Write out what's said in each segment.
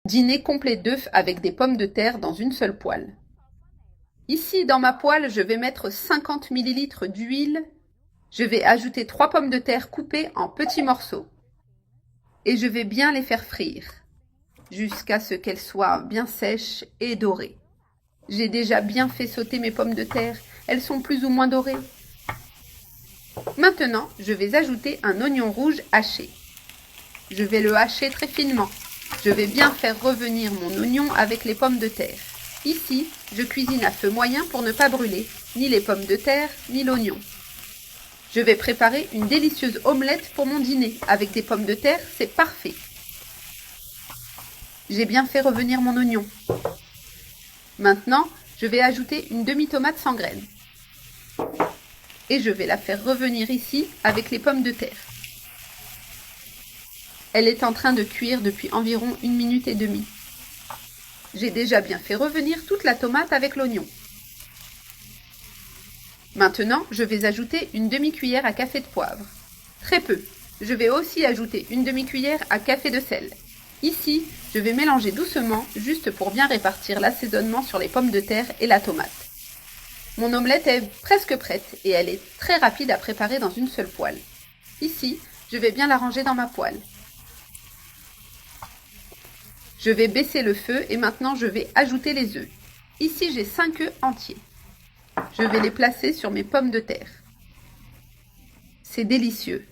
Dîner complet d'œufs avec des pommes de terre dans une seule poêle. Ici, dans ma poêle, je vais mettre 50 ml d'huile. Je vais ajouter 3 pommes de terre coupées en petits morceaux. Et je vais bien les faire frire, jusqu'à ce qu'elles soient bien sèches et dorées. J'ai déjà bien fait sauter mes pommes de terre, elles sont plus ou moins dorées. Maintenant, je vais ajouter un oignon rouge haché. Je vais le hacher très finement. Je vais bien faire revenir mon oignon avec les pommes de terre. Ici, je cuisine à feu moyen pour ne pas brûler ni les pommes de terre ni l'oignon. Je vais préparer une délicieuse omelette pour mon dîner. Avec des pommes de terre, c'est parfait. J'ai bien fait revenir mon oignon. Maintenant, je vais ajouter une demi-tomate sans graines. Et je vais la faire revenir ici avec les pommes de terre. Elle est en train de cuire depuis environ 1 minute et demie. J'ai déjà bien fait revenir toute la tomate avec l'oignon. Maintenant, je vais ajouter une demi-cuillère à café de poivre. Très peu. Je vais aussi ajouter une demi-cuillère à café de sel. Ici, je vais mélanger doucement, juste pour bien répartir l'assaisonnement sur les pommes de terre et la tomate. Mon omelette est presque prête et elle est très rapide à préparer dans une seule poêle. Ici, je vais bien la ranger dans ma poêle. Je vais baisser le feu et maintenant je vais ajouter les œufs. Ici, j'ai 5 œufs entiers. Je vais les placer sur mes pommes de terre. C'est délicieux.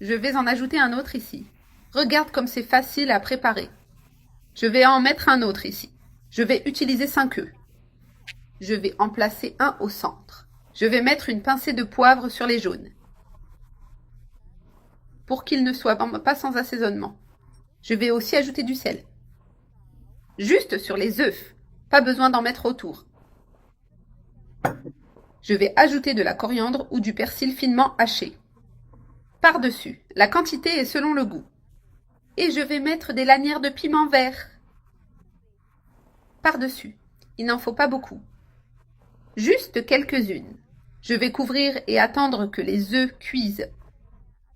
Je vais en ajouter un autre ici. Regarde comme c'est facile à préparer. Je vais en mettre un autre ici. Je vais utiliser 5 œufs. Je vais en placer un au centre. Je vais mettre une pincée de poivre sur les jaunes, pour qu'ils ne soient pas sans assaisonnement. Je vais aussi ajouter du sel. Juste sur les œufs, pas besoin d'en mettre autour. Je vais ajouter de la coriandre ou du persil finement haché. Par-dessus, la quantité est selon le goût. Et je vais mettre des lanières de piment vert. Par-dessus, il n'en faut pas beaucoup. Juste quelques-unes. Je vais couvrir et attendre que les œufs cuisent,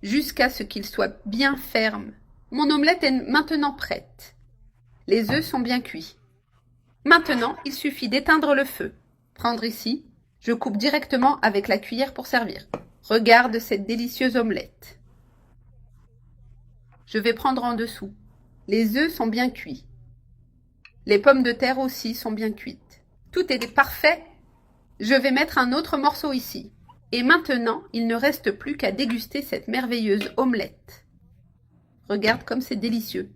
jusqu'à ce qu'ils soient bien fermes. Mon omelette est maintenant prête. Les œufs sont bien cuits. Maintenant, il suffit d'éteindre le feu. Prendre ici, je coupe directement avec la cuillère pour servir. Regarde cette délicieuse omelette. Je vais prendre en dessous. Les œufs sont bien cuits. Les pommes de terre aussi sont bien cuites. Tout est parfait. Je vais mettre un autre morceau ici. Et maintenant, il ne reste plus qu'à déguster cette merveilleuse omelette. Regarde comme c'est délicieux.